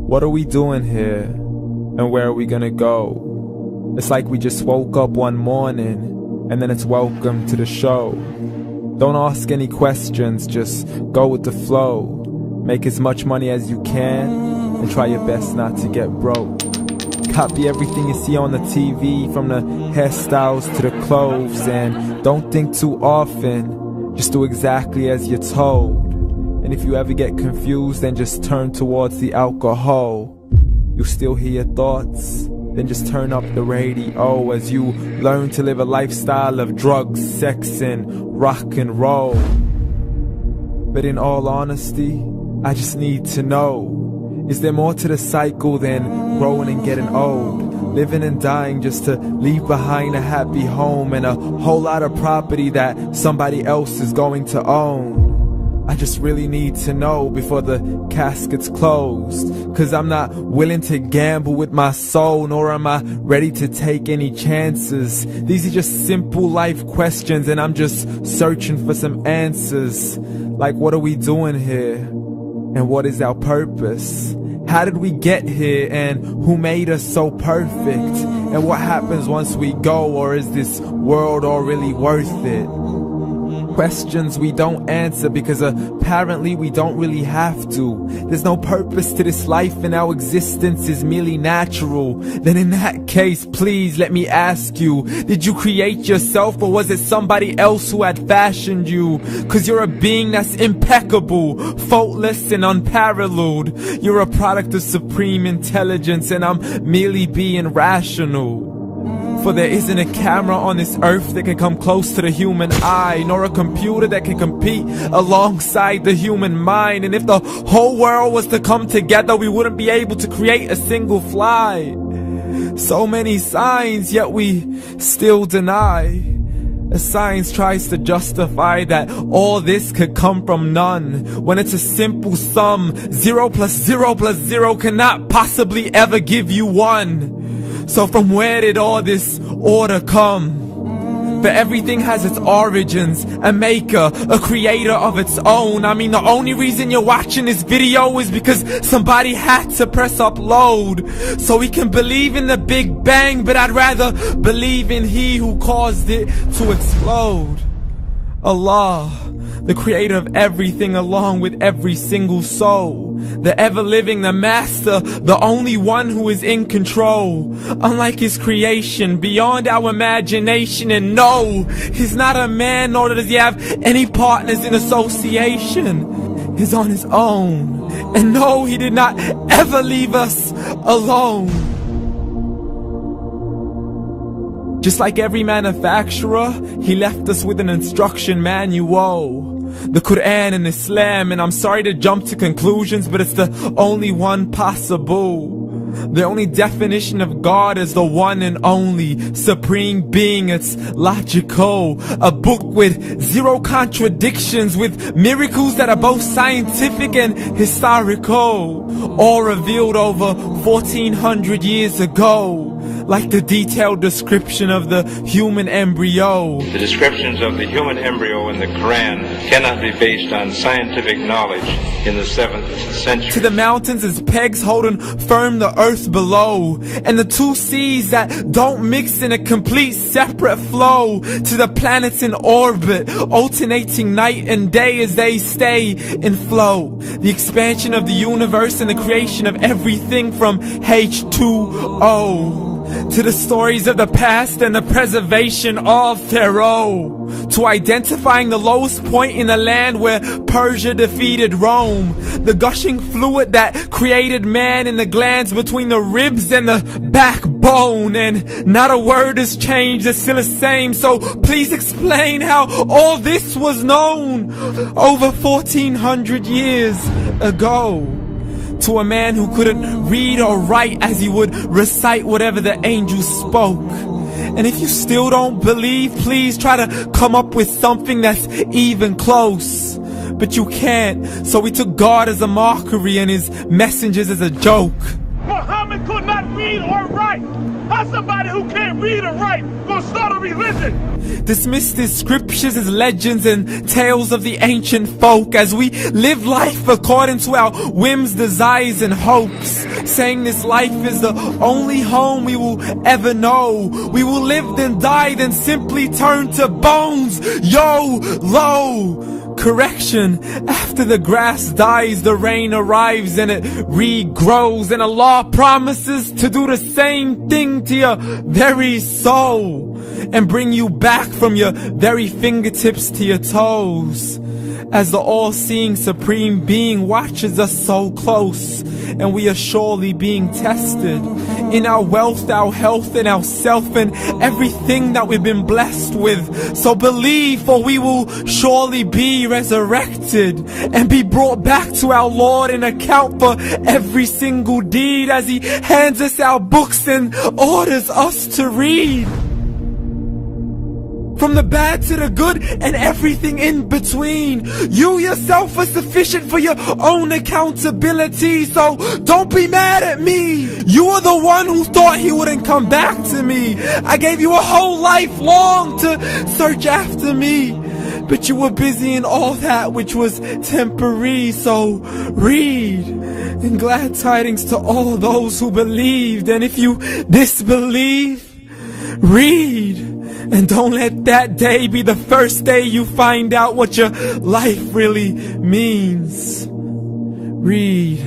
What are we doing here? And where are we gonna go? It's like we just woke up one morning, and then it's welcome to the show. Don't ask any questions, just go with the flow. Make as much money as you can, and try your best not to get broke. Copy everything you see on the TV, from the hairstyles to the clothes, and don't think too often, just do exactly as you're told. And if you ever get confused, then just turn towards the alcohol. You still hear your thoughts? Then just turn up the radio as you learn to live a lifestyle of drugs, sex, and rock and roll. But in all honesty, I just need to know, is there more to the cycle than growing and getting old? Living and dying just to leave behind a happy home and a whole lot of property that somebody else is going to own. I just really need to know before the casket's closed, 'cause I'm not willing to gamble with my soul, nor am I ready to take any chances. These are just simple life questions, and I'm just searching for some answers. Like, what are we doing here? And what is our purpose? How did we get here, and who made us so perfect? And what happens once we go, or is this world all really worth it? Questions we don't answer because apparently we don't really have to. There's no purpose to this life and our existence is merely natural. Then in that case, please let me ask you, did you create yourself, or was it somebody else who had fashioned you? 'Cause you're a being that's impeccable, faultless and unparalleled. You're a product of supreme intelligence, and I'm merely being rational. For there isn't a camera on this earth that can come close to the human eye, nor a computer that can compete alongside the human mind. And if the whole world was to come together, we wouldn't be able to create a single fly. So many signs, yet we still deny. As science tries to justify that all this could come from none, when it's a simple sum. 0 plus 0 plus 0 cannot possibly ever give you 1. So from where did all this order come? But everything has its origins, a maker, a creator of its own. I mean, the only reason you're watching this video is because somebody had to press upload. So we can believe in the Big Bang, but I'd rather believe in He who caused it to explode. Allah, the creator of everything along with every single soul. The ever-living, the master, the only one who is in control. Unlike his creation, beyond our imagination. And no, he's not a man, nor does he have any partners in association. He's on his own. And no, he did not ever leave us alone. Just like every manufacturer, he left us with an instruction manual. The Quran and Islam, and I'm sorry to jump to conclusions, but it's the only one possible. The only definition of God is the one and only supreme being. It's logical, a book with 0 contradictions, with miracles that are both scientific and historical, all revealed over 1400 years ago. Like the detailed description of the human embryo. The descriptions of the human embryo in the Quran cannot be based on scientific knowledge in the 7th century. To the mountains as pegs holding firm the earth below, and the 2 seas that don't mix in a complete separate flow. To the planets in orbit, alternating night and day as they stay in flow. The expansion of the universe and the creation of everything from H2O. To the stories of the past and the preservation of Pharaoh. To identifying the lowest point in the land where Persia defeated Rome. The gushing fluid that created man in the glands between the ribs and the backbone. And not a word has changed, it's still the same. So please explain how all this was known over 1400 years ago. To a man who couldn't read or write, as he would recite whatever the angels spoke. And if you still don't believe, please try to come up with something that's even close. But you can't, so we took God as a mockery and his messengers as a joke. Muhammad could not read or write. How's somebody who can't read or write gonna start a religion? Dismiss the scriptures as legends and tales of the ancient folk as we live life according to our whims, desires, and hopes. Saying this life is the only home we will ever know. We will live then die, then simply turn to bones. YOLO! Correction, after the grass dies, the rain arrives and it regrows, and Allah promises to do the same thing to your very soul and bring you back from your very fingertips to your toes, as the all-seeing supreme being watches us so close, and we are surely being tested in our wealth, our health, and our self, and everything that we've been blessed with. So believe, for we will surely be resurrected and be brought back to our Lord and account for every single deed, as He hands us our books and orders us to read. From the bad to the good and everything in between. You yourself are sufficient for your own accountability, so don't be mad at me. You are the one who thought He wouldn't come back to me. I gave you a whole life long to search after me, but you were busy in all that which was temporary. So read, and glad tidings to all those who believed. And if you disbelieve, read. And don't let that day be the first day you find out what your life really means. Read.